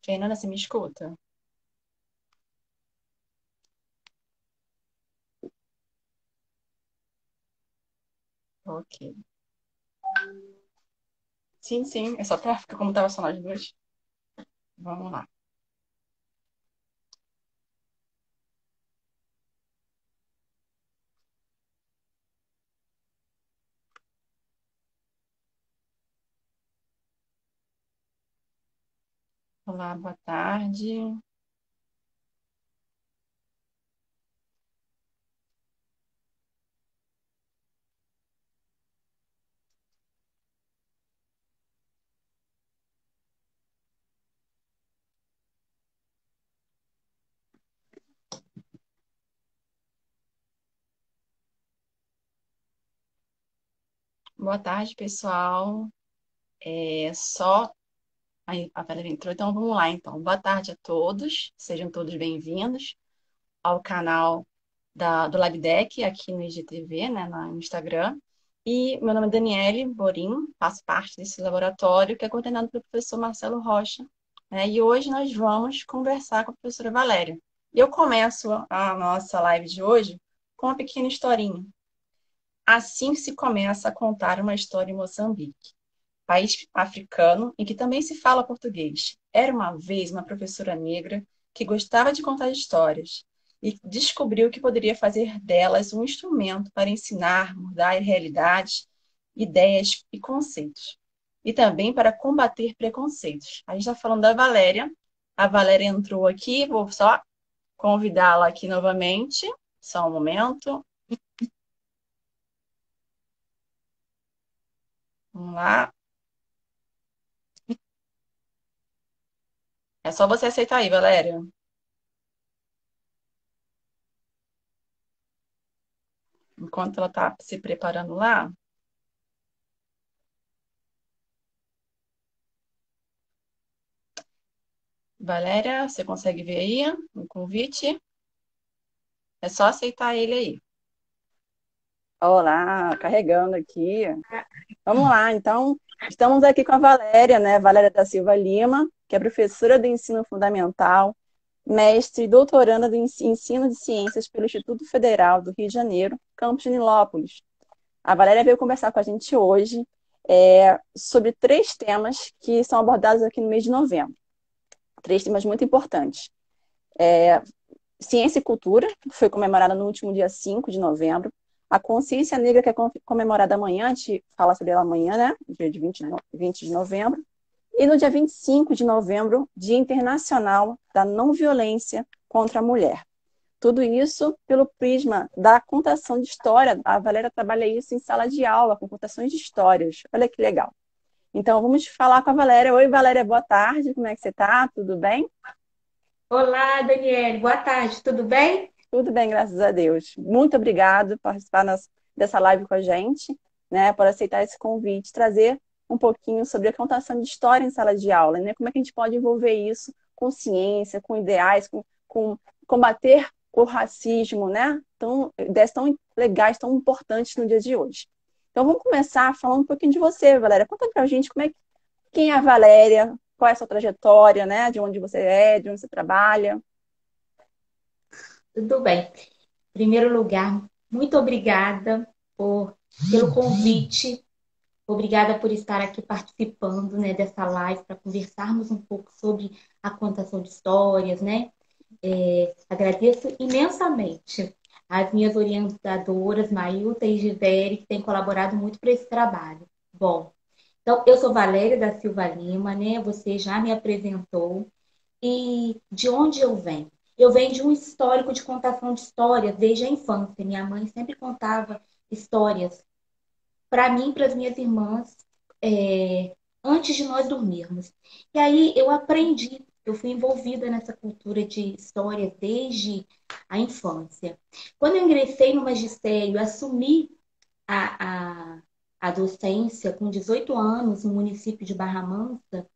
Fernanda, você me escuta? Ok. Sim, sim, é só pra ficar como tava só nós duas. Vamos lá. Olá, boa tarde. Boa tarde, pessoal. É só. A Vera entrou, então vamos lá, então. Boa tarde a todos. Sejam todos bem-vindos ao canal do LabDeck aqui no IGTV, né, no Instagram. E meu nome é Daniele Borim, faço parte desse laboratório que é coordenado pelo professor Marcelo Rocha, né, e hoje nós vamos conversar com a professora Valéria. E eu começo a nossa live de hoje com uma pequena historinha. Assim se começa a contar uma história em Moçambique, país africano em que também se fala português. Era uma vez uma professora negra que gostava de contar histórias e descobriu que poderia fazer delas um instrumento para ensinar, mudar realidades, ideias e conceitos. E também para combater preconceitos. A gente está falando da Valéria. A Valéria entrou aqui, vou só convidá-la aqui novamente. Só um momento. Vamos lá. É só você aceitar aí, Valéria. Enquanto ela está se preparando lá. Valéria, você consegue ver aí o convite? É só aceitar ele aí. Olá, carregando aqui. Vamos lá, então, estamos aqui com a Valéria, né? Valéria da Silva Lima, que é professora de ensino fundamental, mestre e doutoranda de ensino de ciências pelo Instituto Federal do Rio de Janeiro, campus de Nilópolis. A Valéria veio conversar com a gente hoje sobre três temas que são abordados aqui no mês de novembro. Três temas muito importantes. Ciência e Cultura, que foi comemorada no último dia 5 de novembro. A Consciência Negra, que é comemorada amanhã, a gente fala sobre ela amanhã, né? Dia de 20 de novembro. E no dia 25 de novembro, Dia Internacional da Não Violência contra a Mulher. Tudo isso pelo prisma da contação de história. A Valéria trabalha isso em sala de aula, com contações de histórias. Olha que legal. Então, vamos falar com a Valéria. Oi, Valéria, boa tarde. Como é que você está? Tudo bem? Olá, Daniele. Boa tarde, tudo bem? Tudo bem, graças a Deus. Muito obrigado por participar dessa live com a gente, né, por aceitar esse convite, trazer um pouquinho sobre a contação de história em sala de aula, né? Como é que a gente pode envolver isso com ciência, com ideais, com combater o racismo, né? Tão, ideias tão legais, tão importantes no dia de hoje. Então vamos começar falando um pouquinho de você, Valéria. Conta pra gente quem é a Valéria, qual é a sua trajetória, né? De onde você é, de onde você trabalha. Tudo bem. Em primeiro lugar, muito obrigada pelo convite. Obrigada por estar aqui participando, né, dessa live para conversarmos um pouco sobre a contação de histórias, né? Agradeço imensamente às minhas orientadoras, Mailta e Givere, que têm colaborado muito para esse trabalho. Bom, então eu sou Valéria da Silva Lima, né? Você já me apresentou. E de onde eu venho? Eu venho de um histórico de contação de histórias desde a infância. Minha mãe sempre contava histórias para mim e para as minhas irmãs antes de nós dormirmos. E aí eu aprendi, eu fui envolvida nessa cultura de histórias desde a infância. Quando eu ingressei no magistério, assumi a, a, a docência com 18 anos no município de Barra Mansa,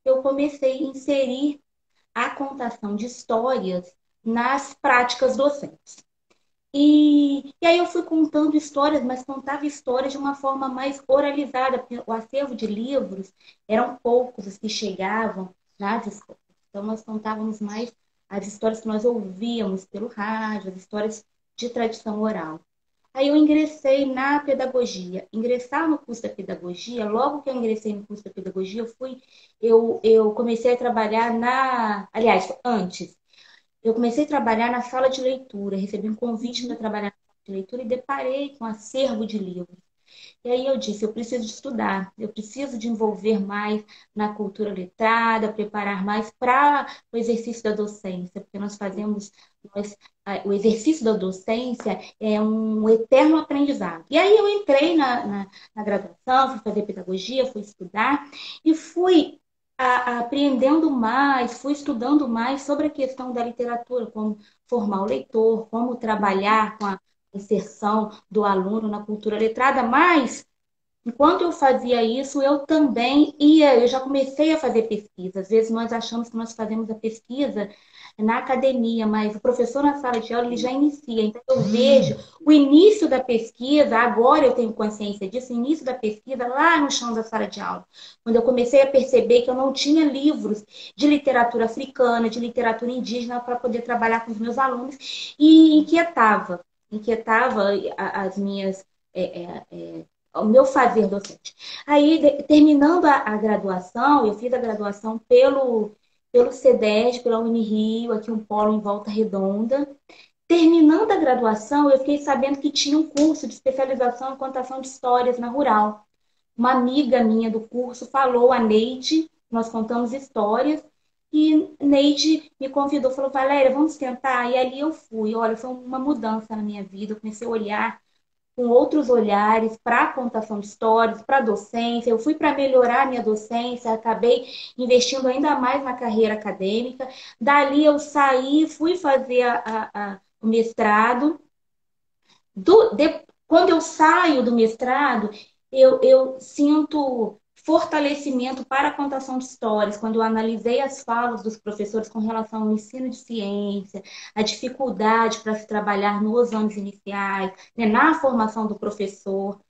eu comecei a inserir a contação de histórias nas práticas docentes. E aí eu fui contando histórias, mas contava histórias de uma forma mais oralizada, porque o acervo de livros eram poucos os que chegavam nas escolas. Então, nós contávamos mais as histórias que nós ouvíamos pelo rádio, as histórias de tradição oral. Aí eu ingressei na pedagogia. Ingressar no curso da pedagogia, logo que eu ingressei no curso da pedagogia, eu comecei a trabalhar aliás, antes, eu comecei a trabalhar na sala de leitura, recebi um convite para Uhum. trabalhar na sala de leitura e deparei com um acervo de livros. E aí eu disse, eu preciso de estudar, eu preciso de envolver mais na cultura letrada, preparar mais para o exercício da docência, porque nós, o exercício da docência é um eterno aprendizado. E aí eu entrei na graduação, fui fazer pedagogia, fui estudar e fui aprendendo mais, fui estudando mais sobre a questão da literatura, como formar o leitor, como trabalhar com a inserção do aluno na cultura letrada, mas enquanto eu fazia isso, eu já comecei a fazer pesquisa. Às vezes nós achamos que nós fazemos a pesquisa na academia, mas o professor na sala de aula ele já inicia. Então eu vejo o início da pesquisa, agora eu tenho consciência disso, o início da pesquisa lá no chão da sala de aula, quando eu comecei a perceber que eu não tinha livros de literatura africana, de literatura indígena para poder trabalhar com os meus alunos e inquietava as minhas o meu fazer docente. Aí, terminando a graduação, eu fiz a graduação pelo CEDES, pela Unirio, aqui um polo em Volta Redonda. Terminando a graduação, eu fiquei sabendo que tinha um curso de especialização em contação de histórias na Rural. Uma amiga minha do curso falou, a Neide, nós contamos histórias, e Neide me convidou, falou, Valéria, vamos tentar? E ali eu fui. Olha, foi uma mudança na minha vida, eu comecei a olhar com outros olhares para a contação de histórias, para a docência. Eu fui para melhorar a minha docência, acabei investindo ainda mais na carreira acadêmica. Dali eu saí, fui fazer o mestrado. Quando eu saio do mestrado, eu sinto fortalecimento para a contação de histórias, quando eu analisei as falas dos professores com relação ao ensino de ciência, a dificuldade para se trabalhar nos anos iniciais, né, na formação do professor.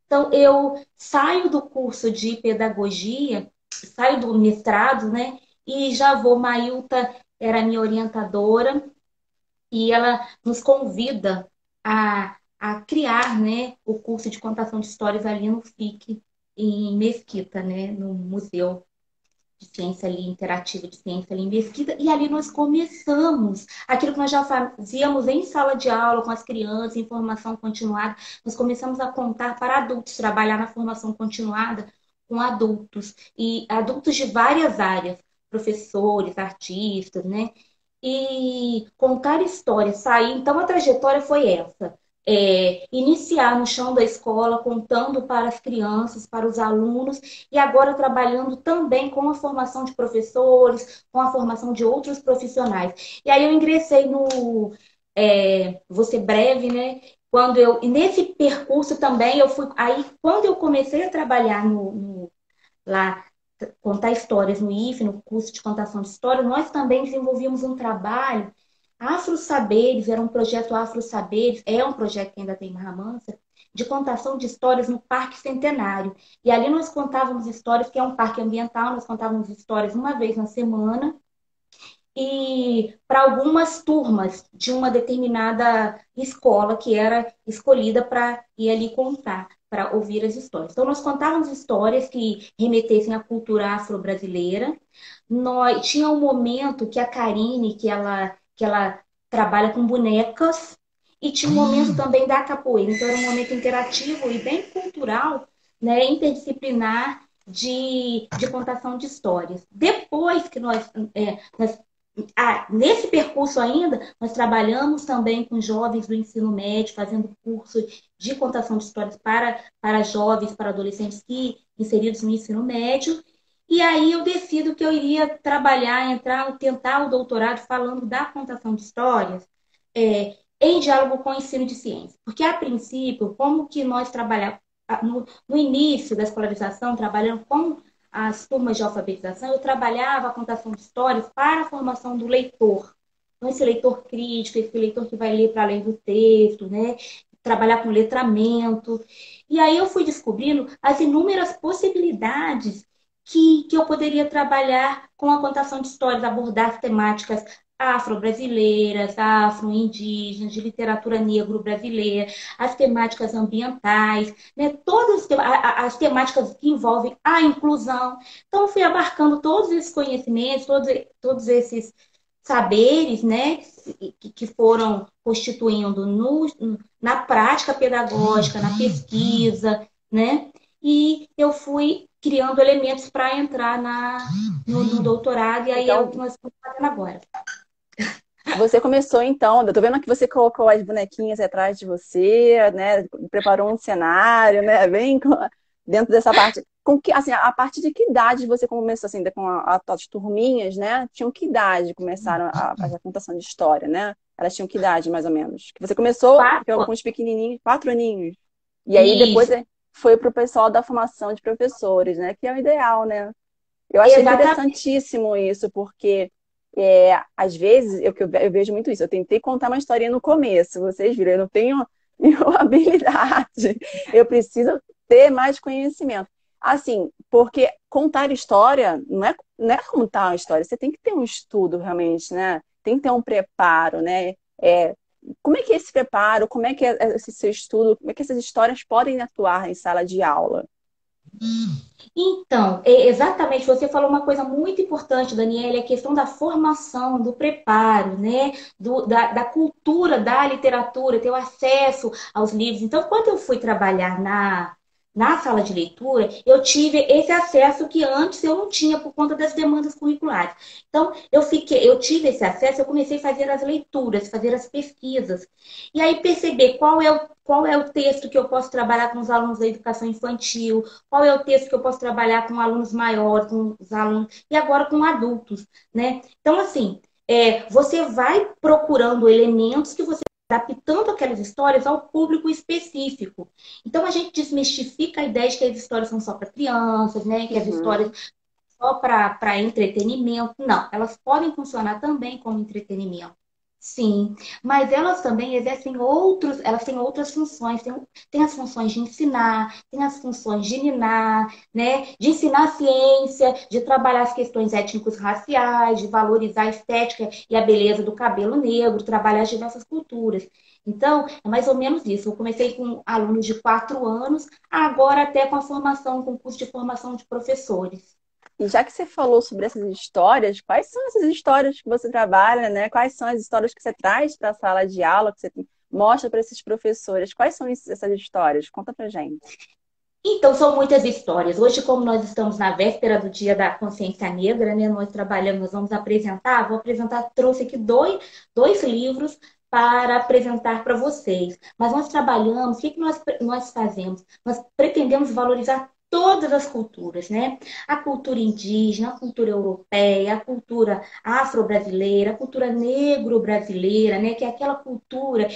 Então, eu saio do curso de pedagogia, saio do mestrado, né, e já vou. Mailta era minha orientadora, e ela nos convida a criar, né, o curso de contação de histórias ali no FIC, em Mesquita, né, no Museu de Ciência ali, Interativa de Ciência ali em Mesquita, e ali nós começamos aquilo que nós já fazíamos em sala de aula com as crianças, em formação continuada, nós começamos a contar para adultos, trabalhar na formação continuada com adultos, e adultos de várias áreas, professores, artistas, né? E contar histórias, sair. Então, a trajetória foi essa. Iniciar no chão da escola, contando para as crianças, para os alunos, e agora trabalhando também com a formação de professores, com a formação de outros profissionais. E aí eu ingressei vou ser breve, né? E nesse percurso também, eu fui. Aí, quando eu comecei a trabalhar lá contar histórias no IFE, no curso de contação de histórias, nós também desenvolvemos um trabalho. Afro Saberes, era um projeto Afro Saberes, é um projeto que ainda tem em Barra Mansa, de contação de histórias no Parque Centenário. E ali nós contávamos histórias, que é um parque ambiental, nós contávamos histórias uma vez na semana, e para algumas turmas de uma determinada escola que era escolhida para ir ali contar, para ouvir as histórias. Então, nós contávamos histórias que remetessem à cultura afro-brasileira. Tinha um momento que a Karine, que ela trabalha com bonecas, e tinha um momento também da capoeira. Então, era um momento interativo e bem cultural, né, interdisciplinar de contação de histórias. Depois que nós nesse percurso ainda, nós trabalhamos também com jovens do ensino médio, fazendo curso de contação de histórias para jovens, para adolescentes que inseridos no ensino médio. E aí eu decido que eu iria trabalhar, tentar o doutorado falando da contação de histórias em diálogo com o ensino de ciência. Porque, a princípio, como que nós trabalhamos no início da escolarização, trabalhando com as turmas de alfabetização, eu trabalhava a contação de histórias para a formação do leitor. Então, esse leitor crítico, esse leitor que vai ler para além do texto, né? Trabalhar com letramento. E aí eu fui descobrindo as inúmeras possibilidades que eu poderia trabalhar com a contação de histórias, abordar as temáticas afro-brasileiras, afro-indígenas, de literatura negro-brasileira, as temáticas ambientais, né? Todas as temáticas que envolvem a inclusão. Então, eu fui abarcando todos esses conhecimentos, todos esses saberes, né, que foram constituindo na prática pedagógica, na pesquisa, né? E eu fui criando elementos para entrar no doutorado, e aí é o que Então, nós estamos fazendo agora. você começou então, eu tô vendo que você colocou as bonequinhas atrás de você, né? Preparou um cenário, né? Dentro dessa parte. Com que, assim, a partir de que idade você começou assim, com as turminhas, né? Tinham que idade começaram a contação de história, né? Elas tinham que idade, mais ou menos? Que você começou com 4 os pequenininhos, 4 aninhos. E aí depois Isso, foi para o pessoal da formação de professores, né? Que é o ideal, né? Eu acho exatamente. interessantíssimo isso, porque às vezes eu vejo muito isso. Eu tentei contar uma historinha no começo, vocês viram, eu não tenho nenhuma habilidade. Eu preciso ter mais conhecimento. Assim, porque contar história não é contar uma história, você tem que ter um estudo realmente, né? Tem que ter um preparo, né? Como é que é esse preparo, como é que é esse seu estudo, como é que essas histórias podem atuar em sala de aula? Então, exatamente, você falou uma coisa muito importante, Daniela, é a questão da formação, do preparo, né? Da cultura da literatura, ter o acesso aos livros. Então, quando eu fui trabalhar na sala de leitura, eu tive esse acesso que antes eu não tinha por conta das demandas curriculares. Então, eu tive esse acesso, eu comecei a fazer as leituras, fazer as pesquisas. E aí perceber qual é o texto que eu posso trabalhar com os alunos da educação infantil, qual é o texto que eu posso trabalhar com alunos maiores, com os alunos, e agora com adultos, né? Então, assim, você vai procurando elementos que você adaptando aquelas histórias ao público específico. Então, a gente desmistifica a ideia de que as histórias são só para crianças, né? Que as histórias Uhum. só para entretenimento. Não, elas podem funcionar também como entretenimento. Sim, mas elas também exercem elas têm outras funções, tem as funções de ensinar, tem as funções de ninar, né? De ensinar a ciência, de trabalhar as questões étnicos raciais, de valorizar a estética e a beleza do cabelo negro, trabalhar as diversas culturas. Então, é mais ou menos isso. Eu comecei com alunos de 4 anos, agora até com a formação, com o curso de formação de professores. E já que você falou sobre essas histórias, quais são essas histórias que você trabalha, né? Quais são as histórias que você traz para a sala de aula, que você mostra para esses professores? Quais são essas histórias? Conta pra gente. Então, são muitas histórias. Hoje, como nós estamos na véspera do Dia da Consciência Negra, né? Nós vamos apresentar, trouxe aqui dois livros para apresentar para vocês. Mas nós trabalhamos, o que nós fazemos? Nós pretendemos valorizar todas as culturas, né? A cultura indígena, a cultura europeia, a cultura afro-brasileira, a cultura negro-brasileira, né? Que é aquela cultura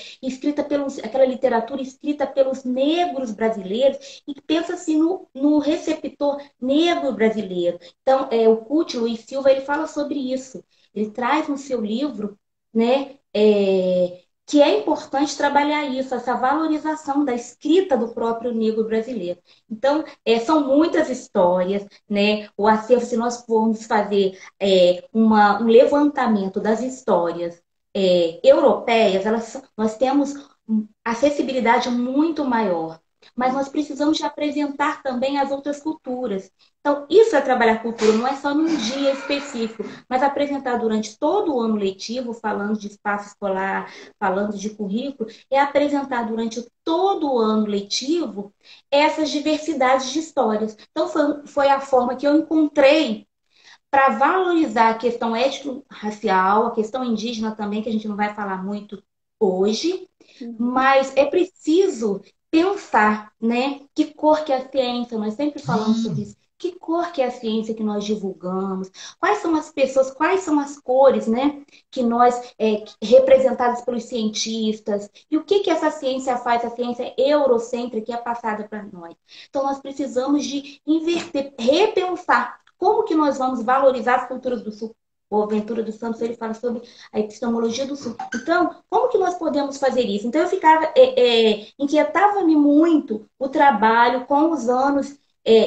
aquela literatura escrita pelos negros brasileiros e que pensa assim no receptor negro brasileiro. Então, o Cúcio Luiz Silva ele fala sobre isso. Ele traz no seu livro, né, que é importante trabalhar isso, essa valorização da escrita do próprio negro brasileiro. Então, são muitas histórias, né? O acervo, se nós formos fazer um levantamento das histórias europeias, nós temos acessibilidade muito maior. Mas nós precisamos de apresentar também as outras culturas. Então, isso é trabalhar cultura, não é só num dia específico, mas apresentar durante todo o ano letivo, falando de espaço escolar, falando de currículo, é apresentar durante todo o ano letivo essas diversidades de histórias. Então, foi a forma que eu encontrei para valorizar a questão étnico-racial, a questão indígena também, que a gente não vai falar muito hoje, Uhum. mas é preciso pensar, né? Que cor que é a ciência, nós sempre falamos sobre isso. Que cor que é a ciência que nós divulgamos? Quais são as pessoas, quais são as cores, né? Que nós, representadas pelos cientistas. E o que essa ciência faz? A ciência eurocêntrica que é passada para nós. Então, nós precisamos de inverter, repensar como que nós vamos valorizar as culturas do Sul. O Ventura dos Santos, ele fala sobre a epistemologia do Sul. Então, como que nós podemos fazer isso? Então, eu ficava, inquietava-me muito o trabalho com os anos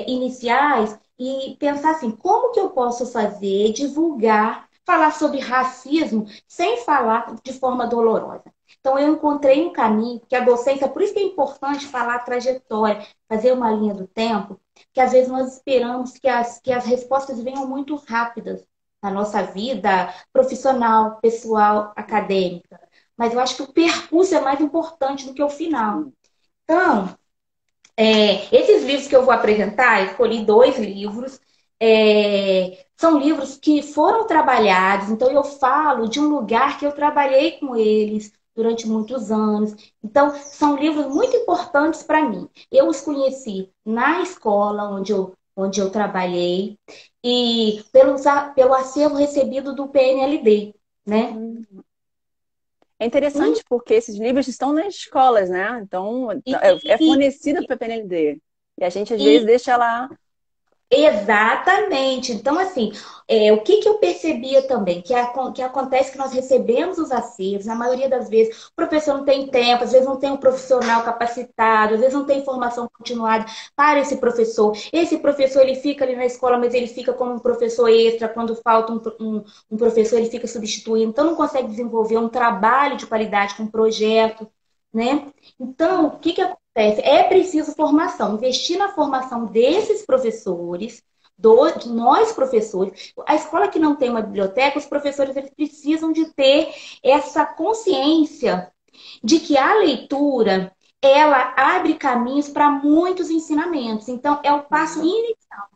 iniciais e pensar assim, como que eu posso fazer, divulgar, falar sobre racismo sem falar de forma dolorosa. Então, eu encontrei um caminho, que a docência, por isso que é importante falar a trajetória, fazer uma linha do tempo, que às vezes nós esperamos que as respostas venham muito rápidas na nossa vida profissional, pessoal, acadêmica. Mas eu acho que o percurso é mais importante do que o final. Então, esses livros que eu vou apresentar, eu escolhi dois livros. São livros que foram trabalhados, então eu falo de um lugar que eu trabalhei com eles durante muitos anos. Então, são livros muito importantes para mim. Eu os conheci na escola onde eu trabalhei e pelo acervo recebido do PNLD, né? Hum. É interessante porque esses livros estão nas escolas, né? Então, E, é e, fornecido para a PNLD. E a gente, às vezes, e deixa lá. Exatamente. Então, assim, o que eu percebia também? Que acontece que nós recebemos os acervos, na maioria das vezes, o professor não tem tempo, às vezes não tem um profissional capacitado, às vezes não tem formação continuada para esse professor. Esse professor, ele fica ali na escola, mas ele fica como um professor extra, quando falta um professor, ele fica substituindo, então não consegue desenvolver um trabalho de qualidade com um projeto, né? Então, o que acontece? É preciso formação, investir na formação desses professores, de nós professores. A escola que não tem uma biblioteca, os professores eles precisam de ter essa consciência de que a leitura ela abre caminhos para muitos ensinamentos. Então, é o passo inicial.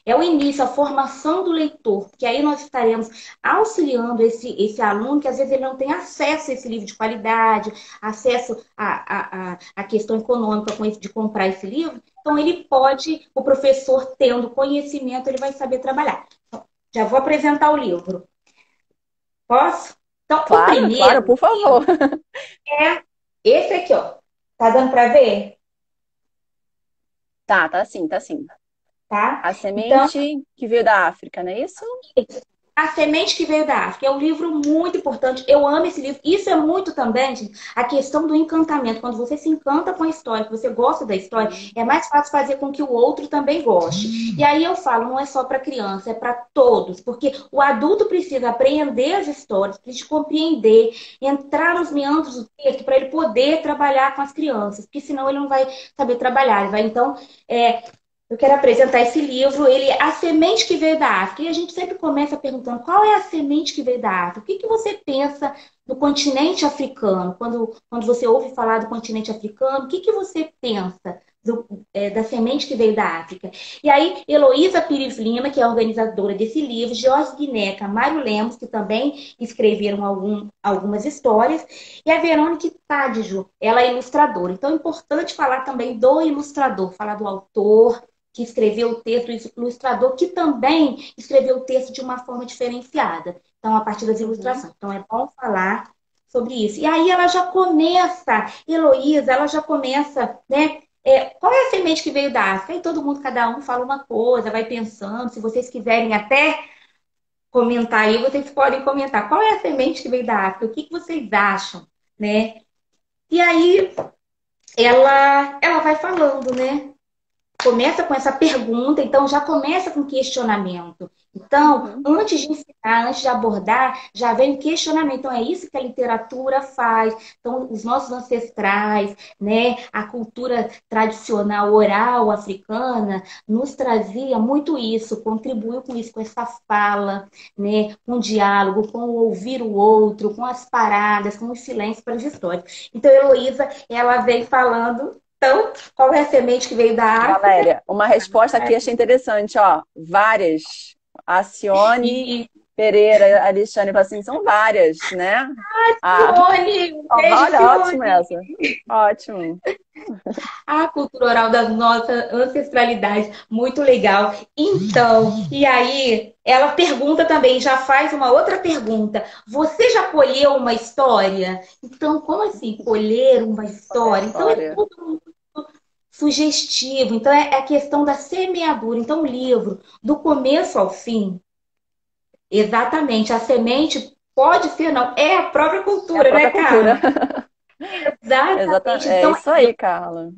É o início, a formação do leitor, porque aí nós estaremos auxiliando esse aluno que às vezes ele não tem acesso a esse livro de qualidade, acesso à questão econômica de comprar esse livro. Então, ele pode, o professor tendo conhecimento, ele vai saber trabalhar. Então, já vou apresentar o livro. Posso? Então, o Claro, claro, primeiro por favor. é esse aqui, ó. Tá dando para ver? Tá, tá sim, tá sim. Tá? A Então, semente que veio da África, não é isso? A Semente que Veio da África é um livro muito importante. Eu amo esse livro. Isso é muito também, gente, a questão do encantamento. Quando você se encanta com a história, que você gosta da história, é mais fácil fazer com que o outro também goste. E aí eu falo, não é só para criança, é para todos, porque o adulto precisa aprender as histórias, precisa compreender, entrar nos meandros do texto para ele poder trabalhar com as crianças, porque senão ele não vai saber trabalhar. Ele vai então é, eu quero apresentar esse livro, ele é A Semente que Veio da África. E a gente sempre começa perguntando qual é a semente que veio da África? O que você pensa do continente africano? Quando você ouve falar do continente africano, o que você pensa da semente que veio da África? E aí, Heloísa Pires Lima, que é a organizadora desse livro, Jorge Guineca, Mário Lemos, que também escreveram algumas histórias, e a Verônica Tádjo, ela é ilustradora. Então, é importante falar também do ilustrador, falar do autor, que escreveu o texto, o ilustrador que também escreveu o texto de uma forma diferenciada. Então, a partir das Uhum. ilustrações. Então, é bom falar sobre isso. E aí ela já começa, Heloísa, ela já começa, né? Qual é a semente que veio da África? E todo mundo, cada um fala uma coisa, vai pensando. Se vocês quiserem até comentar aí, vocês podem comentar. Qual é a semente que veio da África? O que vocês acham, né? E aí ela vai falando, né? Começa com essa pergunta, então já começa com questionamento. Então, Uhum. antes de ensinar, antes de abordar, já vem o questionamento. Então, é isso que a literatura faz. Então, os nossos ancestrais, né, a cultura tradicional oral africana nos trazia muito isso, contribuiu com isso, com essa fala, né, com o diálogo, com o ouvir o outro, com as paradas, com os silêncios para as histórias. Então, Heloísa, ela vem falando. Então, qual é a semente que veio da África? Valéria, uma resposta aqui achei interessante, ó. Várias. A Cione E Pereira, a Alexandre fala assim, são várias, né? Ah, Sione, um beijo, olha, ótimo Sione. essa. Ótimo. A cultura oral da nossa ancestralidade, muito legal. Então, e aí, ela pergunta também, já faz uma outra pergunta. Você já colheu uma história? Então, como assim, colher uma Olha a história? Então, é história. tudo muito sugestivo. Então, é a questão da semeadura. Então, o livro, do começo ao fim, exatamente, a semente pode ser, não, é a própria É a cultura, né, própria cultura. Carla? Exatamente. É Então, isso aí, Carla.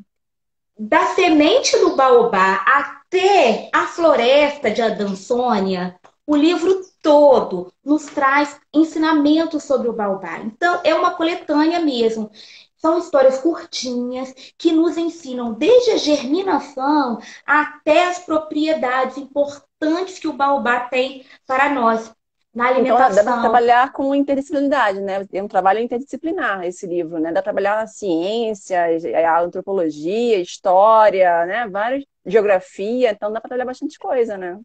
da semente do baobá até a floresta de Adansônia, o livro todo nos traz ensinamentos sobre o baobá. Então, é uma coletânea mesmo. São histórias curtinhas que nos ensinam desde a germinação até as propriedades importantes que o baobá tem para nós, na Então, dá para alimentação. trabalhar com interdisciplinaridade, né? É um trabalho interdisciplinar esse livro, né? Dá para trabalhar a ciência, a antropologia, a história, né? Várias, geografia, então dá para trabalhar bastante coisa, né?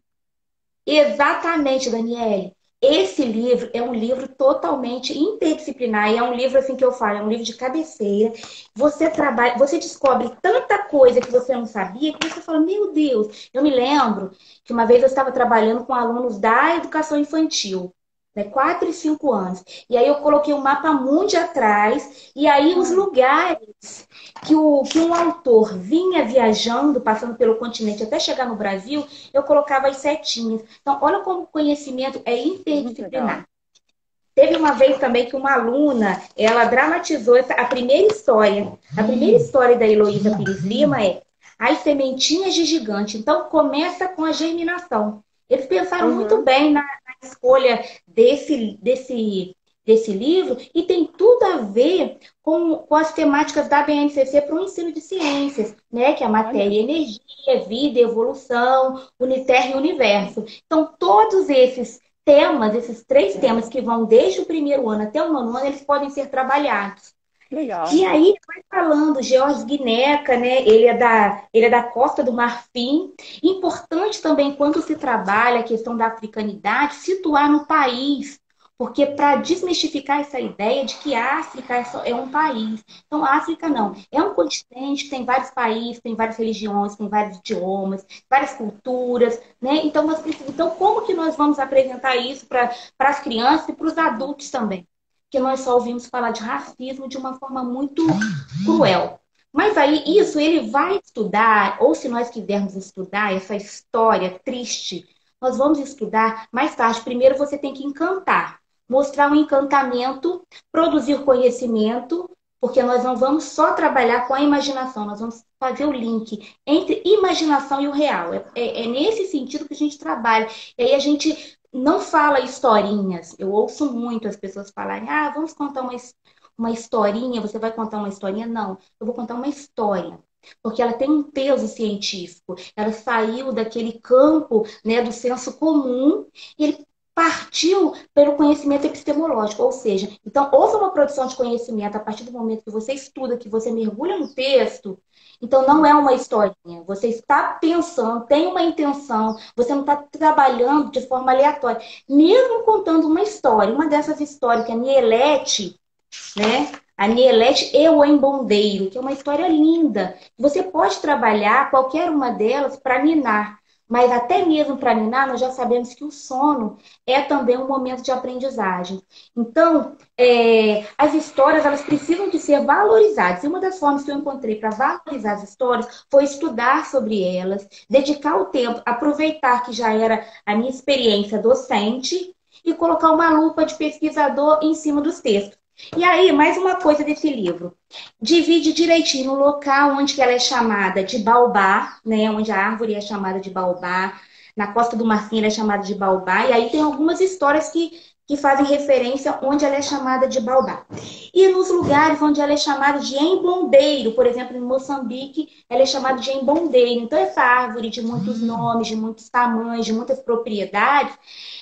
Exatamente, Daniele. Esse livro é um livro totalmente interdisciplinar e é um livro assim que eu falo, é um livro de cabeceira. Você trabalha, você descobre tanta coisa que você não sabia que você fala, meu Deus. Eu me lembro que uma vez eu estava trabalhando com alunos da educação infantil, né, 4 e 5 anos. E aí eu coloquei um mapa mundi atrás e aí os Ah, lugares que um autor vinha viajando, passando pelo continente até chegar no Brasil, eu colocava as setinhas. Então, olha como o conhecimento é muito legal. interdisciplinar. Teve uma vez também que uma aluna, ela dramatizou a primeira história. A primeira história da Heloísa Pires Lima é As Sementinhas de Gigante. Então, começa com a germinação. Eles pensaram muito Uhum. bem na escolha desse livro e tem tudo a ver com as temáticas da BNCC para o ensino de ciências, né? Que é a matéria Olha, e energia, vida, evolução, Uniterra e universo. Então, todos esses temas, esses 3 temas que vão desde o primeiro ano até o nono ano, eles podem ser trabalhados. que legal. E aí, vai falando, George Guineca, né? Ele é da Costa do Marfim. Importante também, quando se trabalha a questão da africanidade, situar no país. Porque para desmistificar essa ideia de que a África é um país. Então, a África não. É um continente, tem vários países, tem várias religiões, tem vários idiomas, várias culturas, né? Então, então como que nós vamos apresentar isso para as crianças e para os adultos também? Que nós só ouvimos falar de racismo de uma forma muito cruel. Mas aí, isso ele vai estudar, ou se nós quisermos estudar essa história triste, nós vamos estudar mais tarde. Primeiro você tem que encantar, mostrar um encantamento, produzir conhecimento, porque nós não vamos só trabalhar com a imaginação, nós vamos fazer o link entre imaginação e o real. É nesse sentido que a gente trabalha. E aí a gente não fala historinhas. Eu ouço muito as pessoas falarem, ah, vamos contar uma historinha, você vai contar uma historinha? Não, eu vou contar uma história. Porque ela tem um peso científico. Ela saiu daquele campo, né, do senso comum e ele partiu pelo conhecimento epistemológico. Ou seja, então houve uma produção de conhecimento a partir do momento que você estuda, que você mergulha no texto. Então não é uma historinha. Você está pensando, tem uma intenção, você não está trabalhando de forma aleatória. Mesmo contando uma história, uma dessas histórias que a Nielete, né? A Nielete e o Embondeiro, que é uma história linda. Você pode trabalhar qualquer uma delas para ninar, mas até mesmo para ninar, nós já sabemos que o sono é também um momento de aprendizagem. Então, as histórias elas precisam de ser valorizadas. E uma das formas que eu encontrei para valorizar as histórias foi estudar sobre elas, dedicar o tempo, aproveitar que já era a minha experiência docente e colocar uma lupa de pesquisador em cima dos textos. E aí, mais uma coisa desse livro. Divide direitinho o local onde que ela é chamada de baobá, né? Onde a árvore é chamada de baobá. Na Costa do Marfim ela é chamada de baobá. E aí tem algumas histórias que fazem referência onde ela é chamada de baobá. E nos lugares onde ela é chamada de embondeiro, por exemplo, em Moçambique, ela é chamada de embondeiro. Então, essa árvore de muitos nomes, de muitos tamanhos, de muitas propriedades,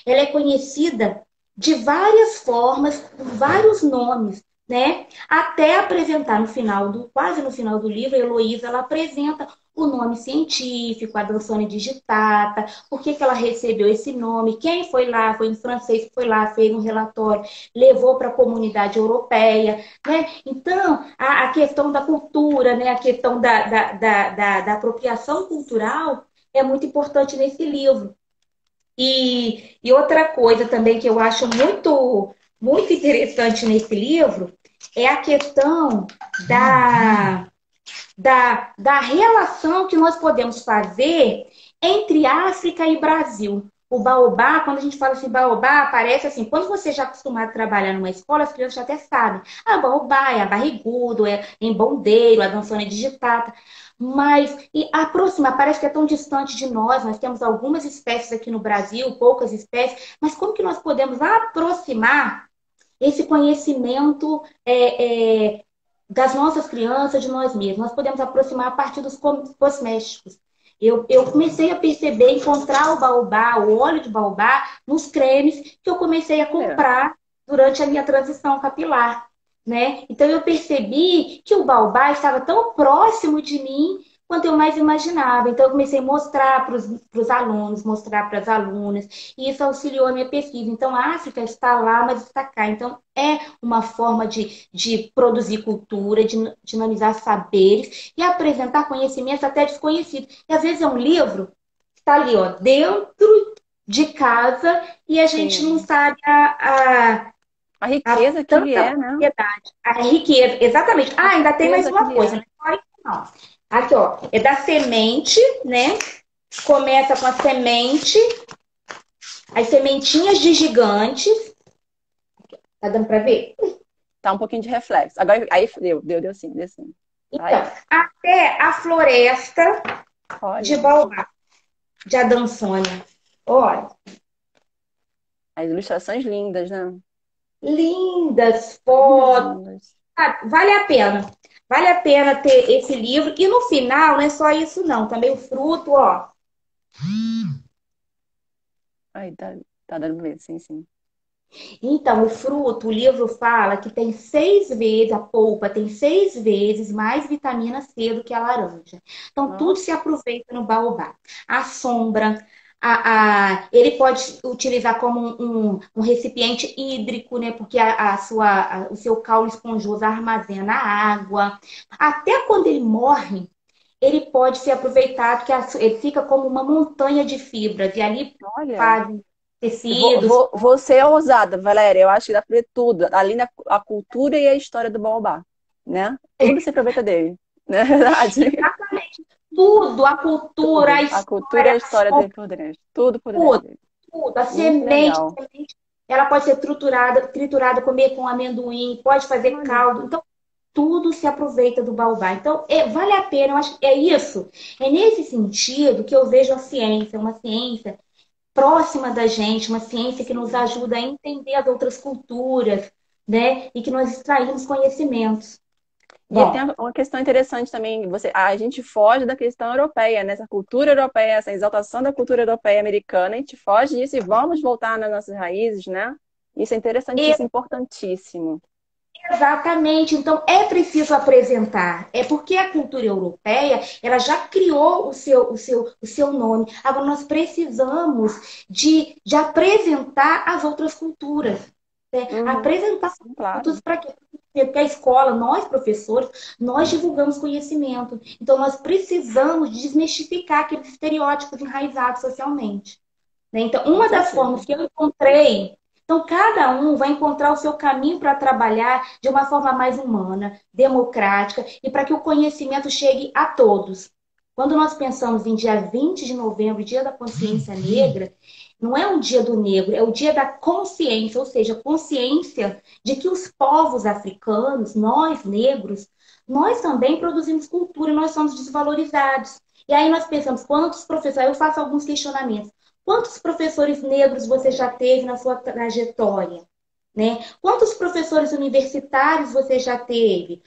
ela é conhecida de várias formas, com vários nomes, né? Até apresentar no final quase no final do livro, a Heloísa, ela apresenta o nome científico, a Dansone digitata, por que ela recebeu esse nome, quem foi lá, foi um francês que foi lá, fez um relatório, levou para a comunidade europeia, né? Então, a questão da cultura, né? A questão da apropriação cultural é muito importante nesse livro. E outra coisa também que eu acho muito interessante nesse livro é a questão da, da relação que nós podemos fazer entre África e Brasil. O baobá, quando a gente fala assim, baobá, parece assim, quando você já é acostumado a trabalhar numa escola, as crianças já até sabem. Ah, baobá é a barrigudo, é embondeiro, a dançona digitata. Mas, e aproximar, parece que é tão distante de nós temos algumas espécies aqui no Brasil, poucas espécies, mas como que nós podemos aproximar esse conhecimento das nossas crianças, de nós mesmos? Nós podemos aproximar a partir dos cosméticos. Eu comecei a perceber, encontrar o baobá, o óleo de baobá, nos cremes que eu comecei a Olha, comprar durante a minha transição capilar, né? Então eu percebi que o baobá estava tão próximo de mim quanto eu mais imaginava. Então eu comecei a mostrar para os alunos, mostrar para as alunas, e isso auxiliou a minha pesquisa. Então a África está lá, mas está cá. Então é uma forma de produzir cultura, de dinamizar saberes e apresentar conhecimentos até desconhecidos. E às vezes é um livro que está ali, ó, dentro de casa e a gente não sim. sabe A a riqueza que ele tanta é, né? variedade, a riqueza. Exatamente. A Ah, ainda tem mais riqueza que uma ele coisa, é. não é só isso, não. Aqui, ó, é da semente, né? Começa com a semente, as sementinhas de gigantes. Tá dando para ver? Tá um pouquinho de reflexo. Agora, aí deu sim, deu sim. Então, Vai. até a floresta de Olha, baobá, de Adansônia. Olha, as ilustrações lindas, né? lindas Lindas, fotos. lindas. Vale a pena. Vale a pena ter esse livro. E no final, não é só isso, não. Também o fruto, ó. Ai, tá dando pra ver, sim, sim. Então, o fruto, o livro fala que tem 6 vezes, a polpa tem 6 vezes mais vitamina C do que a laranja. Então, tudo se Nossa, aproveita no baobá. A sombra, ele pode utilizar como um recipiente hídrico, né? Porque o seu caule esponjoso armazena água. Até quando ele morre, ele pode ser aproveitado, porque ele fica como uma montanha de fibras, e ali olha. fazem Eu vou, tecidos. vou, vou ser ousada, Valéria. Eu acho que dá pra ver tudo. Além da a cultura e a história do baobá, né? Tudo se aproveita dele, não é verdade? Tudo, a cultura, a Tudo. A cultura e história, a as história roupas, dele por dentro. Tudo por dentro tudo, dele. tudo. A Muito semente, legal. ela pode ser triturada, comer com amendoim, pode fazer Olha, caldo. Então, tudo se aproveita do baobá. Então, vale a pena, eu acho que é isso. É nesse sentido que eu vejo a ciência, uma ciência próxima da gente, uma ciência que nos sim. ajuda a entender as outras culturas, né? E que nós extraímos conhecimentos. E tem Bom, uma questão interessante também, a gente foge da questão europeia, né? Essa cultura europeia, essa exaltação da cultura europeia americana, a gente foge disso e vamos voltar nas nossas raízes, né? Isso é interessantíssimo, importantíssimo. exatamente. Então, é preciso apresentar. É porque a cultura europeia, ela já criou o seu nome. Agora, nós precisamos de apresentar as outras culturas. Né? Uhum. Apresentar as Sim, claro. culturas para quê? Porque a escola, nós, professores, nós divulgamos conhecimento. Então, nós precisamos desmistificar aqueles estereótipos enraizados socialmente. Né? Então, Com uma das certeza. formas que eu encontrei, então cada um vai encontrar o seu caminho para trabalhar de uma forma mais humana, democrática e para que o conhecimento chegue a todos. Quando nós pensamos em dia 20 de novembro, Dia da Consciência Negra, não é um dia do negro, é o dia da consciência, ou seja, consciência de que os povos africanos, nós negros, nós também produzimos cultura e nós somos desvalorizados. E aí nós pensamos, quantos professores, aí eu faço alguns questionamentos. Quantos professores negros você já teve na sua trajetória? Né? Quantos professores universitários você já teve?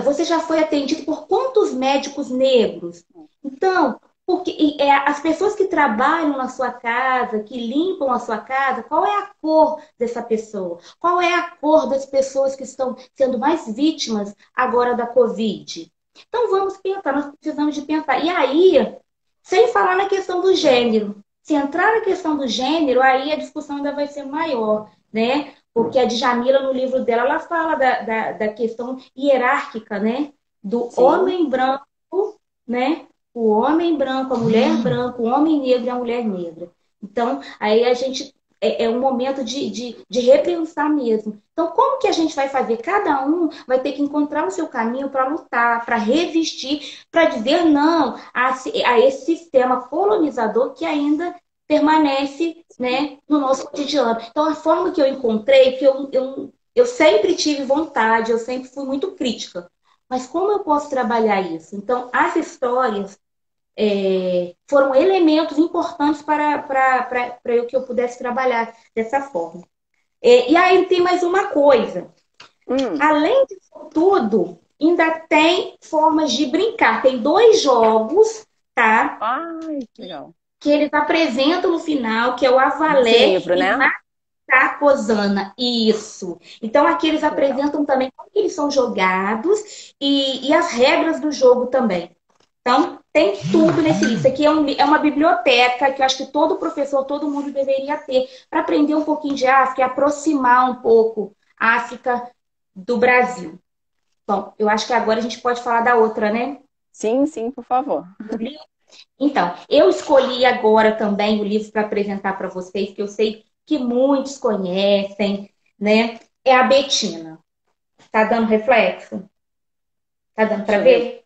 Você já foi atendido por quantos médicos negros? Então, porque as pessoas que trabalham na sua casa, que limpam a sua casa, qual é a cor dessa pessoa? Qual é a cor das pessoas que estão sendo mais vítimas agora da Covid? Então vamos pensar, nós precisamos de pensar. E aí, sem falar na questão do gênero. Se entrar na questão do gênero, aí a discussão ainda vai ser maior, né? Porque a Djamila, no livro dela, ela fala da questão hierárquica, né? Do Sim. homem branco, né? O homem branco, a mulher branca, o homem negro e a mulher negra. Então, aí a gente é um momento de repensar mesmo. Então, como que a gente vai fazer? Cada um vai ter que encontrar o seu caminho para lutar, para resistir, para dizer não a esse sistema colonizador que ainda permanece, né, no nosso cotidiano. Então, a forma que eu encontrei, que eu sempre tive vontade, eu sempre fui muito crítica. Mas como eu posso trabalhar isso? Então, as histórias foram elementos importantes para que eu pudesse trabalhar dessa forma. E aí tem mais uma coisa. Hum. Além disso tudo, ainda tem formas de brincar. Tem dois jogos, tá? Ai, que legal. Que eles apresentam no final, que é o Desse Avalé livro, e né? Matacosana. Isso. Então aqui eles Legal. apresentam também como que eles são jogados e as regras do jogo também. Então, tem tudo nesse livro. Isso aqui é uma biblioteca que eu acho que todo professor, todo mundo deveria ter para aprender um pouquinho de África e aproximar um pouco a África do Brasil. Bom, eu acho que agora a gente pode falar da outra, né? Sim, sim, por favor. Então, eu escolhi agora também o livro para apresentar para vocês, que eu sei que muitos conhecem, né? É a Betina. Tá dando reflexo? Tá dando para Deixa eu ver. ver?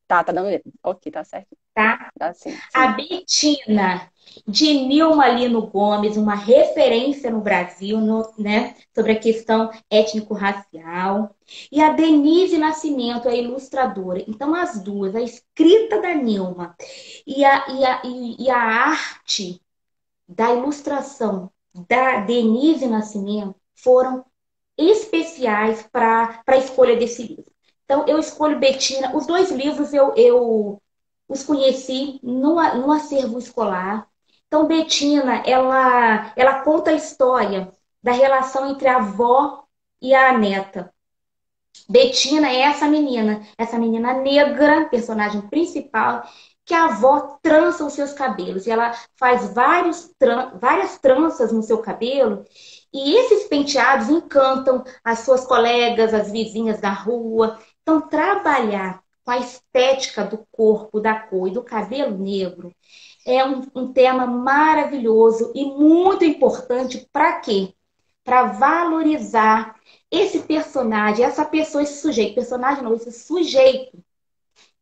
Tá dando. Ok, tá certo. Tá? Tá sim, A sim. Betina, de Nilma Lino Gomes, uma referência no Brasil, né, sobre a questão étnico-racial. E a Denise Nascimento, a ilustradora. Então, as duas, a escrita da Nilma e a arte da ilustração da Denise Nascimento foram especiais para a escolha desse livro. Então, eu escolho Betina. Os dois livros eu os conheci no acervo escolar. Então, Betina, ela conta a história da relação entre a avó e a neta. Betina é essa menina negra, personagem principal, que a avó trança os seus cabelos. E ela faz várias tranças no seu cabelo. E esses penteados encantam as suas colegas, as vizinhas da rua. Então, trabalhar com a estética do corpo, da cor e do cabelo negro é um tema maravilhoso e muito importante para quê? Para valorizar esse personagem, essa pessoa, esse sujeito, personagem não, esse sujeito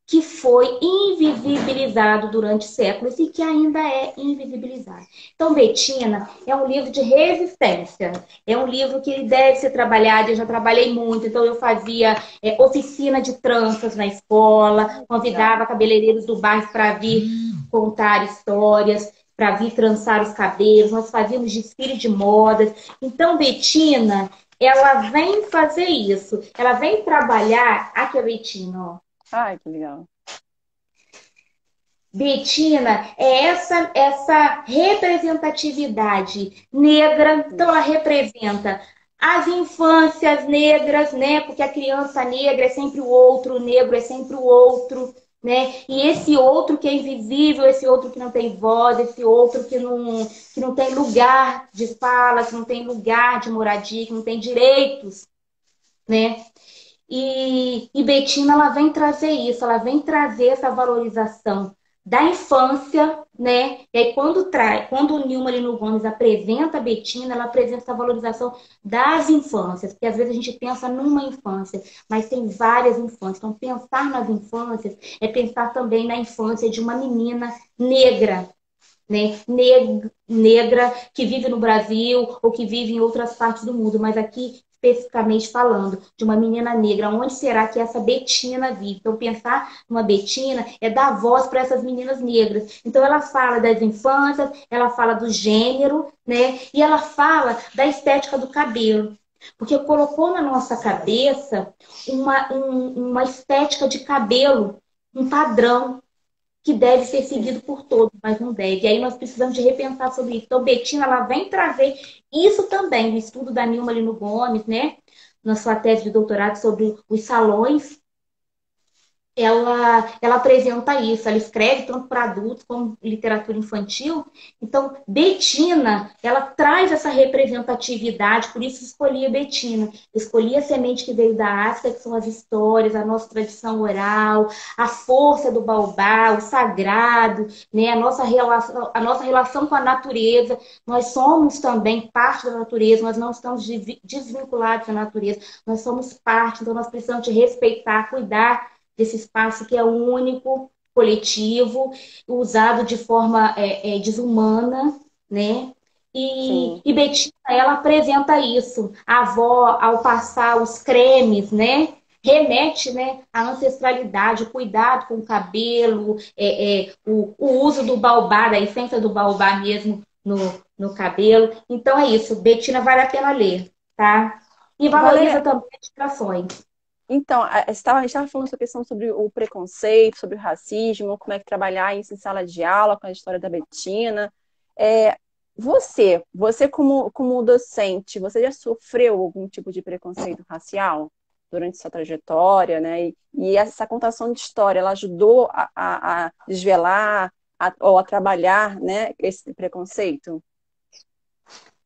que foi invisibilizado durante séculos e que ainda é invisibilizado. Então, Betina é um livro de resistência, é um livro que deve ser trabalhado, eu já trabalhei muito, então eu fazia oficina de tranças na escola, Legal. convidava cabeleireiros do bairro para vir contar histórias, para vir trançar os cabelos, nós fazíamos desfile de modas. Então, Betina, ela vem fazer isso, ela vem trabalhar, aqui a Betina, ó. Ai, que legal. Betina é essa representatividade negra, então ela representa as infâncias negras, né? Porque a criança negra é sempre o outro, o negro é sempre o outro, né? E esse outro que é invisível, esse outro que não tem voz, esse outro que não tem lugar de fala, que não tem lugar de moradia, que não tem direitos, né? E Betina, ela vem trazer isso, ela vem trazer essa valorização da infância, né? E aí, quando o Nilma Lino Gomes apresenta a Betina, ela apresenta essa valorização das infâncias, porque às vezes a gente pensa numa infância, mas tem várias infâncias. Então, pensar nas infâncias é pensar também na infância de uma menina negra, né? Negra que vive no Brasil ou que vive em outras partes do mundo, mas aqui especificamente falando de uma menina negra, onde será que essa Betina vive? Então, pensar numa Betina é dar voz para essas meninas negras. Então, ela fala das infâncias, ela fala do gênero, né? E ela fala da estética do cabelo. Porque colocou na nossa cabeça uma estética de cabelo, um padrão que deve ser Sim. seguido por todos, mas não deve. E aí nós precisamos de repensar sobre isso. Então, Betina, ela vem trazer isso também, no estudo da Nilma Lino Gomes, né? Na sua tese de doutorado sobre os salões ela apresenta isso, ela escreve tanto para adultos como literatura infantil. Então, Betina, ela traz essa representatividade, por isso escolhi a Betina. Escolhi a semente que veio da África, que são as histórias, a nossa tradição oral, a força do baobá, o sagrado, né? A nossa relação com a natureza. Nós somos também parte da natureza, nós não estamos desvinculados da natureza, nós somos parte, então nós precisamos de respeitar, cuidar desse espaço que é único, coletivo, usado de forma desumana, né? Sim. E Betina, ela apresenta isso. A avó, ao passar os cremes, né? Remete, né, à ancestralidade, o cuidado com o cabelo, o uso do baobá, da essência do baobá mesmo no cabelo. Então é isso, Betina vale a pena ler, tá? E valoriza Valéria, também as distrações. então, a gente estava falando sobre a questão sobre o preconceito, sobre o racismo, como é que trabalhar isso em sala de aula, com a história da Betina. É, você como docente, você já sofreu algum tipo de preconceito racial durante sua trajetória, né? E essa contação de história, ela ajudou a desvelar ou a trabalhar, né, esse preconceito?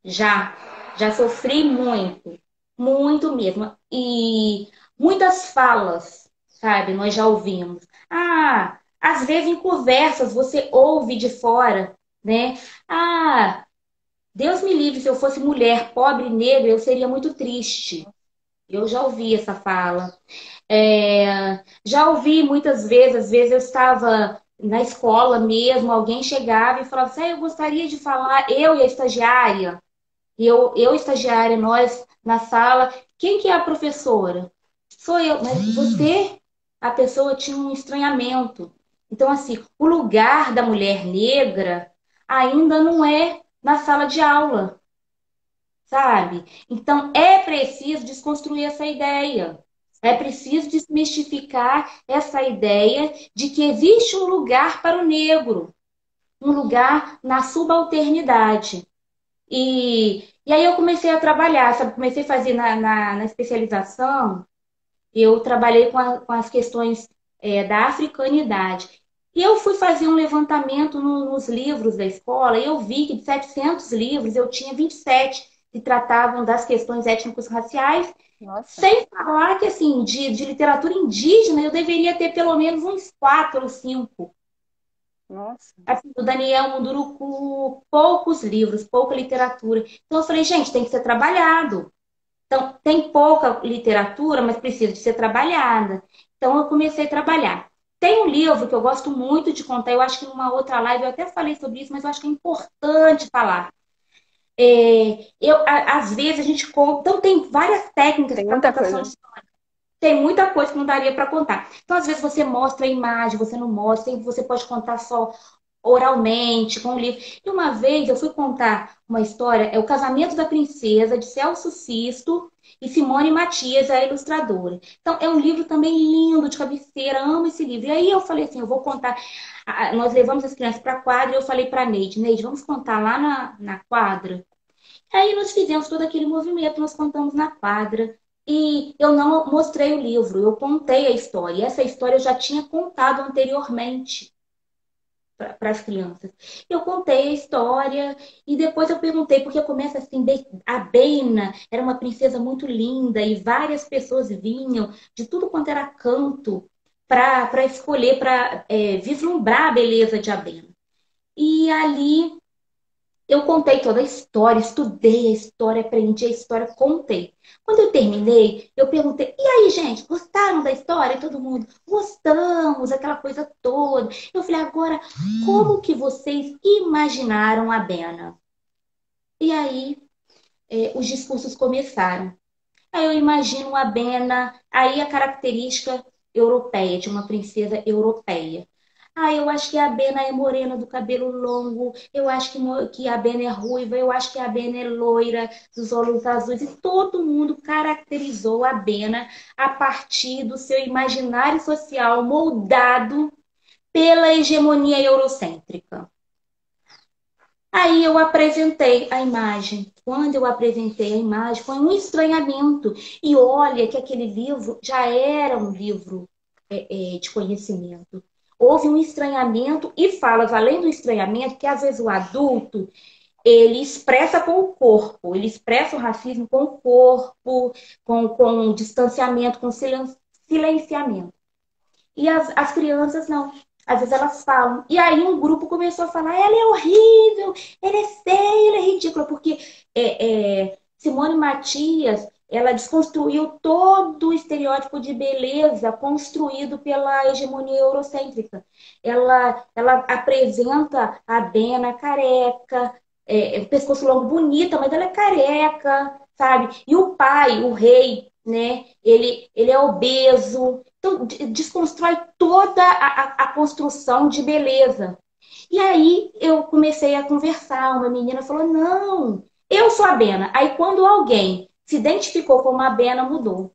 Já, já sofri muito, muito mesmo. E muitas falas, sabe, nós já ouvimos. Ah, às vezes em conversas você ouve de fora, né? Ah, Deus me livre, se eu fosse mulher, pobre, negra, eu seria muito triste. Eu já ouvi essa fala. Já ouvi muitas vezes, às vezes eu estava na escola mesmo, alguém chegava e falava assim, eu gostaria de falar, eu e a estagiária. E eu, estagiária, nós na sala, quem que é a professora? Sou eu, mas você, a pessoa tinha um estranhamento. Então, assim, o lugar da mulher negra ainda não é na sala de aula, sabe? Então, é preciso desconstruir essa ideia. É preciso desmistificar essa ideia de que existe um lugar para o negro, um lugar na subalternidade. E aí eu comecei a trabalhar, sabe? Comecei a fazer na especialização, eu trabalhei com as questões da africanidade. E eu fui fazer um levantamento nos livros da escola e eu vi que de 700 livros eu tinha 27 que tratavam das questões étnicos raciais, Nossa, sem falar que, assim, de literatura indígena eu deveria ter pelo menos uns 4 ou 5. nossa. Assim, do Daniel Munduruku, poucos livros, pouca literatura. Então eu falei, gente, tem que ser trabalhado. Então, tem pouca literatura, mas precisa de ser trabalhada. Então eu comecei a trabalhar. Tem um livro que eu gosto muito de contar, eu acho que numa outra live eu até falei sobre isso, mas eu acho que é importante falar. Às vezes a gente conta, então tem várias técnicas Tem para muita contação coisa. de tem muita coisa que não daria para contar. Então, às vezes, você mostra a imagem, você não mostra, você pode contar só oralmente, com o livro. E uma vez eu fui contar uma história, é o Casamento da Princesa, de Celso Sisto e Simone Matias, a ilustradora. Então, é um livro também lindo, de cabeceira, amo esse livro. E aí eu falei assim, eu vou contar. Nós levamos as crianças para a quadra e eu falei para a Neide, vamos contar lá na quadra? Aí nós fizemos todo aquele movimento, nós contamos na quadra. E eu não mostrei o livro, eu contei a história. E essa história eu já tinha contado anteriormente para as crianças. Eu contei a história e depois eu perguntei, porque começa assim, a Beina era uma princesa muito linda e várias pessoas vinham de tudo quanto era canto para escolher, para vislumbrar a beleza de Abena. E ali eu contei toda a história, estudei a história, aprendi a história, contei. Quando eu terminei, eu perguntei: e aí, gente, gostaram da história? E todo mundo, gostamos, aquela coisa toda. Eu falei: agora, como que vocês imaginaram a Bena? E aí, os discursos começaram. Aí eu imagino a Bena, aí a característica europeia, de uma princesa europeia. Ah, eu acho que a Bena é morena do cabelo longo, eu acho que a Bena é ruiva, eu acho que a Bena é loira, dos olhos azuis. E todo mundo caracterizou a Bena a partir do seu imaginário social moldado pela hegemonia eurocêntrica. Aí eu apresentei a imagem. Quando eu apresentei a imagem, foi um estranhamento. E olha que aquele livro já era um livro de conhecimento. Houve um estranhamento e falas, além do estranhamento, que às vezes o adulto ele expressa com o corpo, ele expressa o racismo com o corpo, com distanciamento, com silenciamento. E as crianças não. Às vezes elas falam. E aí um grupo começou a falar, ela é horrível, ela é feia, ela é ridícula, porque Simone Matias, ela desconstruiu todo o estereótipo de beleza construído pela hegemonia eurocêntrica. Ela apresenta a Bena careca, pescoço longo, bonita, mas ela é careca, sabe? E o pai, o rei, né? Ele é obeso. Então, desconstrói toda a construção de beleza. E aí eu comecei a conversar, uma menina falou, não, eu sou a Bena. Aí quando alguém se identificou como a Bena, mudou.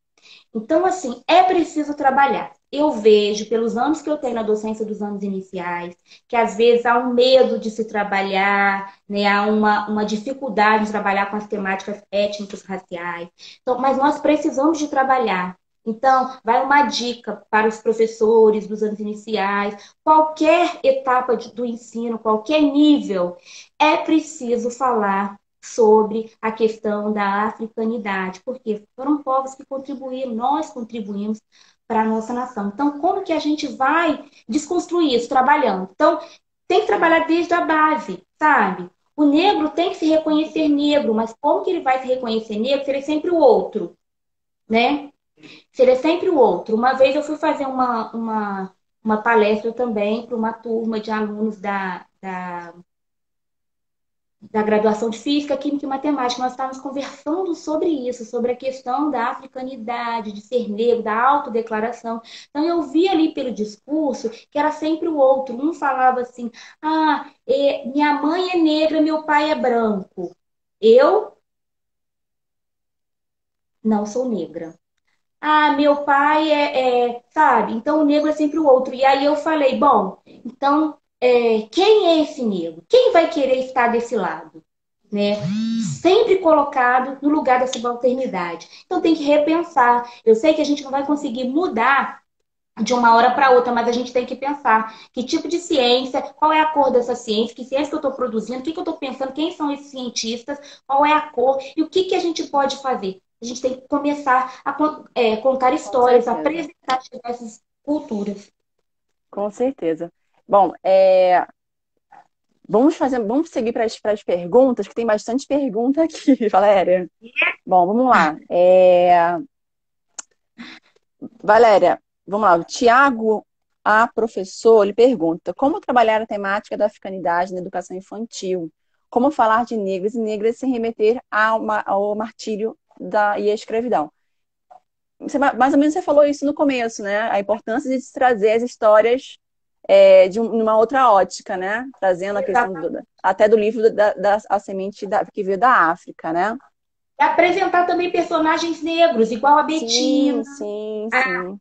Então, assim, é preciso trabalhar. Eu vejo, pelos anos que eu tenho na docência dos anos iniciais, que às vezes há um medo de se trabalhar, né? Há uma dificuldade de trabalhar com as temáticas étnicas, raciais. Então, mas nós precisamos de trabalhar. Então, vai uma dica para os professores dos anos iniciais, qualquer etapa do ensino, qualquer nível, é preciso falar sobre a questão da africanidade, porque foram povos que contribuíram, nós contribuímos para a nossa nação. Então, como que a gente vai desconstruir isso trabalhando? Então, tem que trabalhar desde a base, sabe? O negro tem que se reconhecer negro, mas como que ele vai se reconhecer negro se ele é sempre o outro, né? Se ele é sempre o outro. Uma vez eu fui fazer uma palestra também para uma turma de alunos da graduação de Física, Química e Matemática. Nós estávamos conversando sobre isso, sobre a questão da africanidade, de ser negro, da autodeclaração. Então, eu vi ali pelo discurso que era sempre o outro. Um falava assim, minha mãe é negra, meu pai é branco. Eu não sou negra. Meu pai sabe? Então, o negro é sempre o outro. E aí eu falei, bom, então, quem é esse negro? Quem vai querer estar desse lado? Né? Sempre colocado no lugar da subalternidade. Então tem que repensar. Eu sei que a gente não vai conseguir mudar de uma hora para outra, mas a gente tem que pensar que tipo de ciência, qual é a cor dessa ciência, que ciência que eu estou produzindo, o que eu estou pensando, quem são esses cientistas, qual é a cor e o que a gente pode fazer. A gente tem que começar a contar Com histórias, certeza. apresentar essas culturas. Com certeza. Bom, vamos seguir para as perguntas, que tem bastante pergunta aqui, Valéria. Bom, vamos lá. Valéria, vamos lá. O Tiago, professor, ele pergunta: como trabalhar a temática da africanidade na educação infantil? Como falar de negros e negras sem remeter ao martírio e à escravidão? Mais ou menos você falou isso no começo, né? A importância de se trazer as histórias de uma outra ótica, né? Trazendo a questão até do livro A Semente que veio da África, né? E apresentar também personagens negros, igual a Betina. Sim.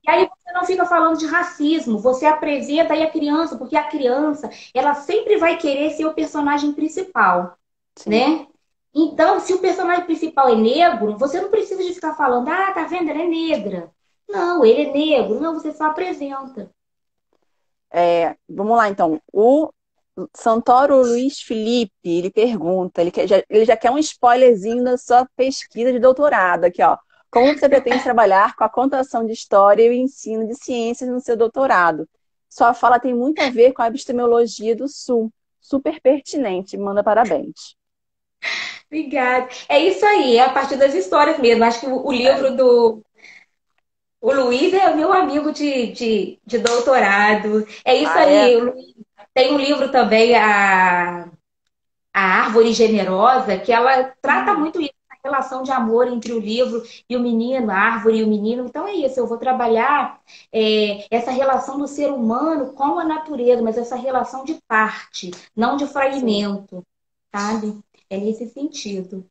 E aí você não fica falando de racismo, você apresenta aí a criança, porque a criança, ela sempre vai querer ser o personagem principal, Sim. né? Então, se o personagem principal é negro, você não precisa de ficar falando, tá vendo, ela é negra. Não, ele é negro. Não, você só apresenta. Vamos lá, então. O Santoro Luiz Felipe, ele pergunta, ele já quer um spoilerzinho da sua pesquisa de doutorado aqui, ó. Como você pretende trabalhar com a contação de história e o ensino de ciências no seu doutorado? Sua fala tem muito a ver com a epistemologia do Sul. Super pertinente, manda parabéns. Obrigada. É isso aí, é a partir das histórias mesmo. Acho que o livro O Luiz é meu amigo de doutorado. É isso aí. O Luiz tem um livro também, a Árvore Generosa, que ela trata muito isso, a relação de amor entre o livro e o menino, a árvore e o menino. Então é isso, eu vou trabalhar essa relação do ser humano com a natureza, mas essa relação de parte, não de fragmento, sabe? É nesse sentido.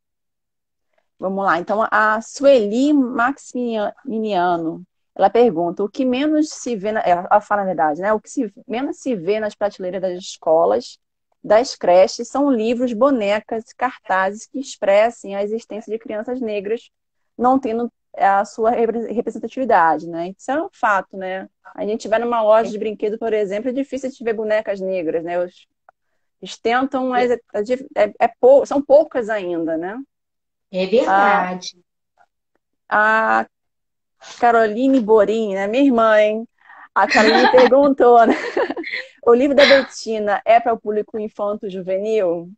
Vamos lá. Então, a Sueli Maximiano, ela pergunta: o que menos se vê, ela fala a verdade, né? O que menos se vê nas prateleiras das escolas, das creches, são livros, bonecas, cartazes que expressem a existência de crianças negras, não tendo a sua representatividade, né? Isso é um fato, né? A gente vai numa loja de brinquedo, por exemplo, é difícil de ver bonecas negras, né? Eles tentam, mas são poucas ainda, né? É A, verdade. a Caroline Borim, né? Minha irmã, hein? A Caroline perguntou, né? O livro da Bettina é para o público infanto-juvenil?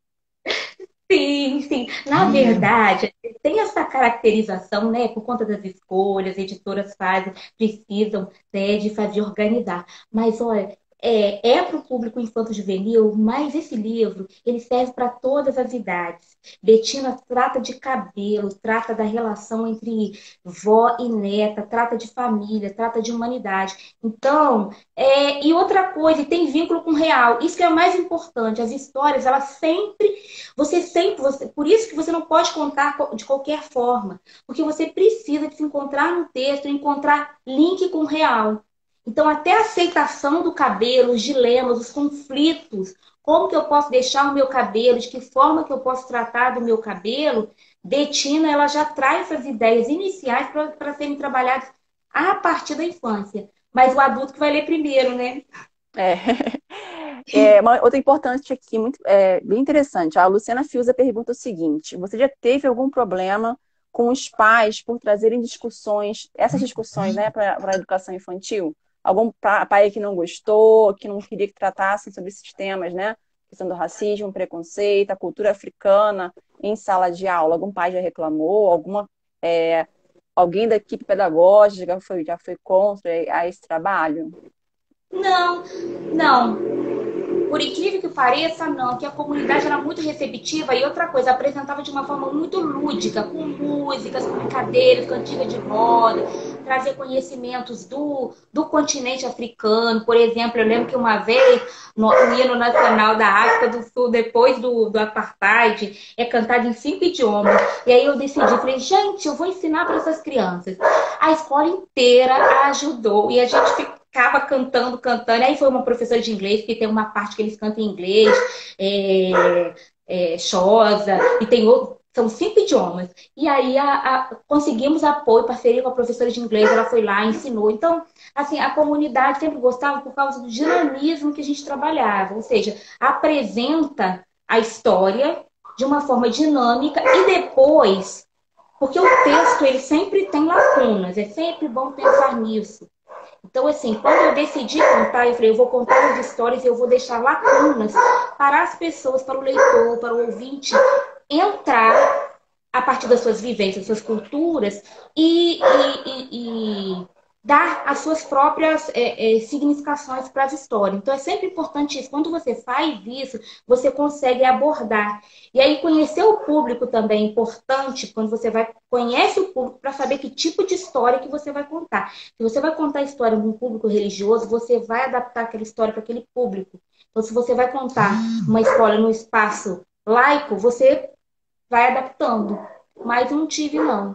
Sim, sim. Na verdade, tem essa caracterização, né? Por conta das escolhas, editoras fazem, precisam, né, de fazer organizar. Mas, olha, é para o público infanto-juvenil, mas esse livro, ele serve para todas as idades. Betina trata de cabelo, trata da relação entre vó e neta, trata de família, trata de humanidade. Então, e outra coisa, tem vínculo com o real. Isso que é o mais importante. As histórias, elas por isso que você não pode contar de qualquer forma, porque você precisa de se encontrar no texto, encontrar link com o real. Então, até a aceitação do cabelo, os dilemas, os conflitos, como que eu posso deixar o meu cabelo, de que forma que eu posso tratar do meu cabelo, Betina, ela já traz essas ideias iniciais para serem trabalhadas a partir da infância. Mas o adulto que vai ler primeiro, né? É. Outra importante aqui, bem interessante. A Luciana Fiuza pergunta o seguinte: você já teve algum problema com os pais por trazerem essas discussões, né, para a educação infantil? Algum pai que não gostou, que não queria que tratassem sobre esses temas, né? A questão do racismo, preconceito, a cultura africana em sala de aula. Algum pai já reclamou? É, alguém da equipe pedagógica já foi contra a esse trabalho? Não, não. Por incrível que pareça, não, que a comunidade era muito receptiva e outra coisa, apresentava de uma forma muito lúdica, com músicas, com brincadeiras, cantiga de roda, trazer conhecimentos do continente africano. Por exemplo, eu lembro que uma vez, no hino nacional da África do Sul, depois do apartheid, é cantado em 5 idiomas. E aí eu decidi, falei, gente, eu vou ensinar para essas crianças. A escola inteira ajudou e a gente ficava cantando, cantando. Aí foi uma professora de inglês, que tem uma parte que eles cantam em inglês, Xhosa, e tem outro. São 5 idiomas. E aí conseguimos apoio, parceria com a professora de inglês, ela foi lá, ensinou. Então, assim, a comunidade sempre gostava por causa do dinamismo que a gente trabalhava. Ou seja, apresenta a história de uma forma dinâmica e depois, porque o texto ele sempre tem lacunas, é sempre bom pensar nisso. Então, assim, quando eu decidi contar, eu falei, eu vou contar as histórias e eu vou deixar lacunas para as pessoas, para o leitor, para o ouvinte entrar a partir das suas vivências, suas culturas e dar as suas próprias significações para as histórias. Então é sempre importante isso. Quando você faz isso, você consegue abordar. E aí conhecer o público também é importante quando você conhece o público para saber que tipo de história que você vai contar. Se você vai contar a história de um público religioso, você vai adaptar aquela história para aquele público. Então, se você vai contar uma história no espaço laico, você vai adaptando. Mas não tive, não.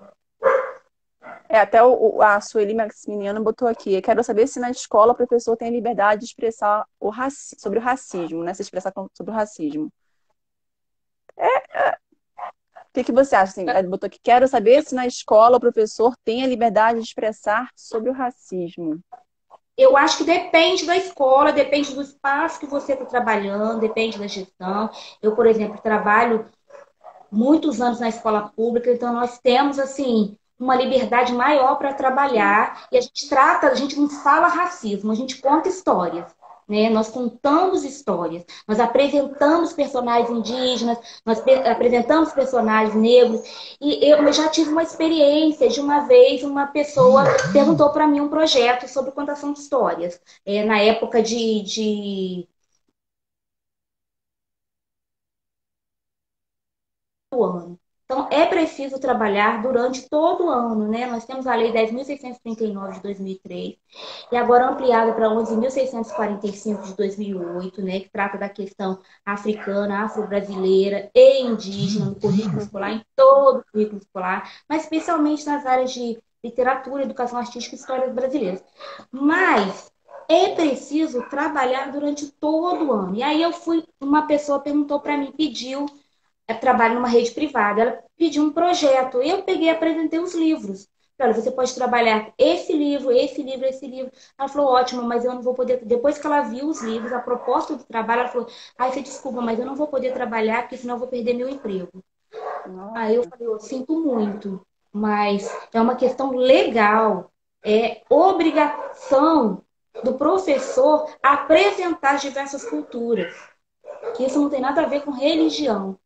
Até a Sueli Maximiano botou aqui. Eu quero saber se na escola o professor tem a liberdade de expressar sobre o racismo, né? Se expressar sobre o racismo. O que você acha? Assim, ele botou aqui, quero saber se na escola o professor tem a liberdade de expressar sobre o racismo. Eu acho que depende da escola, depende do espaço que você está trabalhando, depende da gestão. Eu, por exemplo, trabalho muitos anos na escola pública, então nós temos, assim, uma liberdade maior para trabalhar e a gente não fala racismo, a gente conta histórias. Né? Nós contamos histórias, nós apresentamos personagens indígenas, apresentamos personagens negros. E eu já tive uma experiência de uma vez, uma pessoa perguntou para mim um projeto sobre contação de histórias. Na época do ano. Então, é preciso trabalhar durante todo o ano, né? Nós temos a Lei 10.639 de 2003 e agora ampliada para 11.645 de 2008, né? Que trata da questão africana, afro-brasileira e indígena no currículo escolar, em todo o currículo escolar, mas especialmente nas áreas de literatura, educação artística e histórias brasileiras. Mas é preciso trabalhar durante todo o ano. E aí uma pessoa perguntou para mim, pediu trabalho numa rede privada. Ela pediu um projeto. Eu peguei e apresentei os livros. Olha, você pode trabalhar esse livro, esse livro, esse livro. Ela falou, ótimo, mas eu não vou poder. Depois que ela viu os livros, a proposta do trabalho, ela falou, ai, você desculpa, mas eu não vou poder trabalhar, porque senão eu vou perder meu emprego. Aí eu Nossa, falei, eu sinto muito, mas é uma questão legal, é obrigação do professor apresentar as diversas culturas, que isso não tem nada a ver com religião.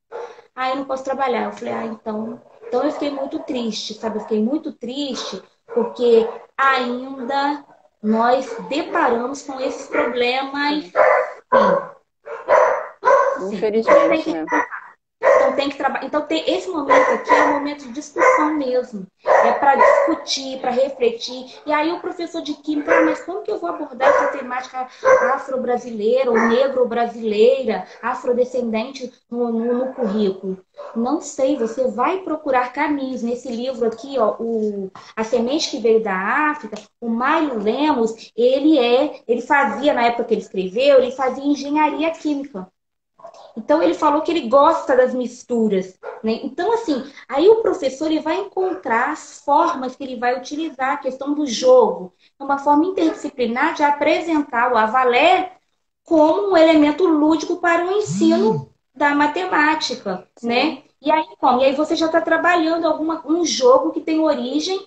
Ah, eu não posso trabalhar. Eu falei, ah, então eu fiquei muito triste, sabe? Eu fiquei muito triste porque ainda nós deparamos com esses problemas. sim. Sim. Então tem Infelizmente, que né? Então tem que trabalhar. Então tem esse momento aqui é um momento de discussão mesmo. É para discutir, para refletir. E aí o professor de química, ah, mas como que eu vou abordar essa temática afro-brasileira, ou negro-brasileira, afrodescendente no currículo? Não sei, você vai procurar caminhos. Nesse livro aqui, ó, A Semente que Veio da África, o Mário Lemos, ele fazia, na época que ele escreveu, ele fazia engenharia química. Então ele falou que ele gosta das misturas, né? Então assim, aí o professor ele vai encontrar as formas que ele vai utilizar, a questão do jogo, é uma forma interdisciplinar de apresentar o Avalé como um elemento lúdico para o ensino da matemática, Sim, né? E aí como? E aí você já está trabalhando um jogo que tem origem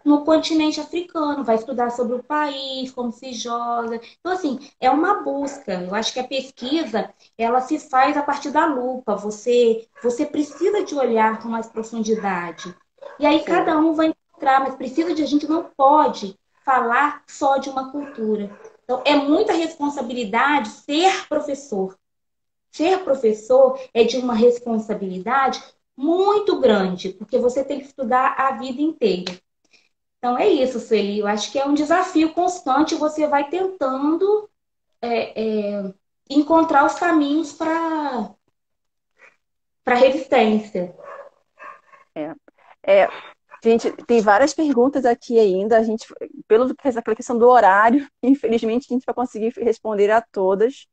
no continente africano, vai estudar sobre o país, como se joga. Então, assim, é uma busca. Eu acho que a pesquisa, ela se faz a partir da lupa. Você precisa de olhar com mais profundidade. E aí sim. cada um vai encontrar, mas precisa de a gente não pode falar só de uma cultura. Então, é muita responsabilidade ser professor. Ser professor é de uma responsabilidade muito grande, porque você tem que estudar a vida inteira. Então é isso, Sueli. Eu acho que é um desafio constante. Você vai tentando encontrar os caminhos para resistência. É. É, gente, tem várias perguntas aqui ainda. A gente, pelo que essa questão do horário, infelizmente a gente vai conseguir responder a todas.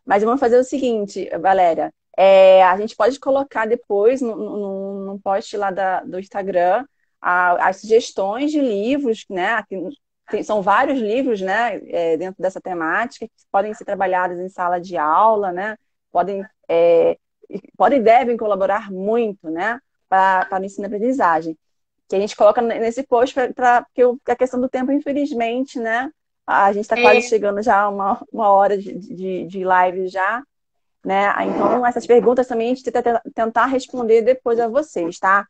Mas vamos fazer o seguinte, Valéria. A gente pode colocar depois no post lá do Instagram as sugestões de livros, né? Aqui são vários livros, né? Dentro dessa temática que podem ser trabalhados em sala de aula, né? Podem, é, podem e devem colaborar muito, né? Para o ensino-aprendizagem. Que a gente coloca nesse post porque a questão do tempo, infelizmente, né? A gente está quase É, chegando já a uma hora de live já, né? Então, essas perguntas também a gente tenta tentar responder depois a vocês, tá?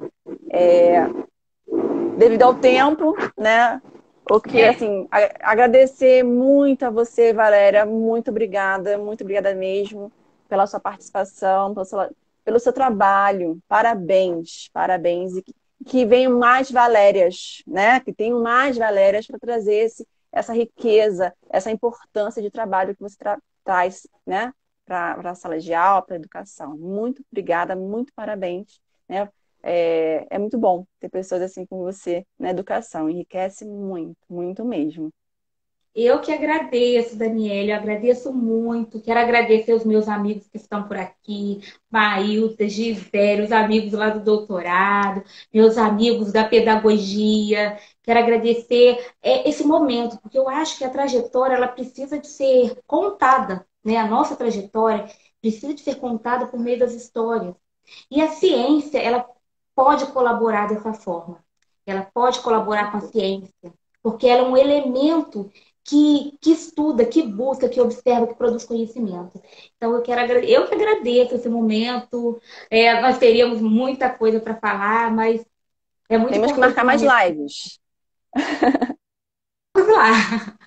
Devido ao tempo, né? O que, é, assim, agradecer muito a você, Valéria. Muito obrigada mesmo pela sua participação, pelo seu trabalho. Parabéns, parabéns. E que venham mais Valérias, né? Que tenham mais Valérias para trazer essa riqueza, essa importância de trabalho que você traz, né? Para a sala de aula, para a educação. Muito obrigada, muito parabéns, né? É muito bom ter pessoas assim como você na educação. Enriquece muito, muito mesmo. eu que agradeço, Daniela, eu agradeço muito. Quero agradecer os meus amigos que estão por aqui, Maílta, Gisele, os amigos lá do doutorado, meus amigos da pedagogia. Quero agradecer esse momento, porque eu acho que a trajetória ela precisa de ser contada, né? A nossa trajetória precisa de ser contada por meio das histórias. E a ciência, ela pode colaborar dessa forma. Ela pode Com colaborar com a certeza. ciência, porque ela é um elemento que estuda, que busca, que observa, que produz conhecimento. Então, eu que agradeço esse momento. Nós teríamos muita coisa para falar, mas é muito Temos que importante marcar uma mais reflexão lives. lá.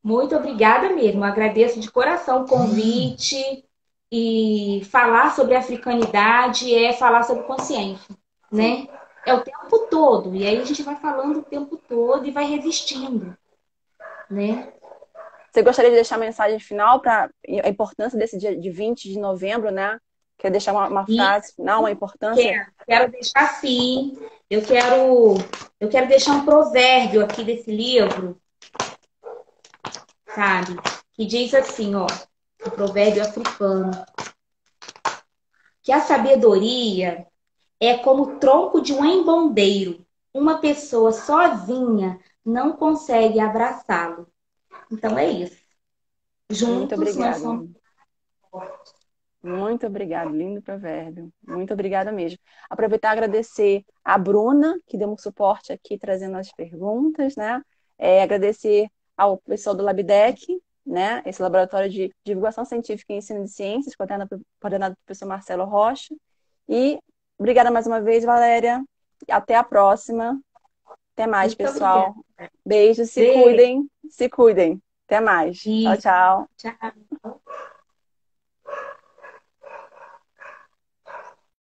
Muito obrigada mesmo. Agradeço de coração o convite. E falar sobre africanidade é falar sobre consciência, Sim. né? É o tempo todo. E aí a gente vai falando o tempo todo e vai resistindo, né? Você gostaria de deixar a mensagem final para a importância desse dia de 20 de novembro, né? Quer deixar uma E frase final, uma importância? quero deixar assim. Eu quero deixar um provérbio aqui desse livro, sabe? Que diz assim, ó, um provérbio africano, que a sabedoria é como o tronco de um embondeiro. Uma pessoa sozinha não consegue abraçá-lo. Então é isso. Muito Juntos nós obrigada. somos. Muito obrigada, lindo provérbio. Muito obrigada mesmo. Aproveitar e agradecer a Bruna, que deu um suporte aqui, trazendo as perguntas, né? Agradecer ao pessoal do Labdec, né? Esse laboratório de divulgação científica e ensino de ciências, coordenado pelo professor Marcelo Rocha. E obrigada mais uma vez, Valéria. Até a próxima. Até mais, Muito obrigada. pessoal. Beijos, se Beijo. cuidem, se cuidem. Até mais. Tchau, Isso. tchau. Tchau.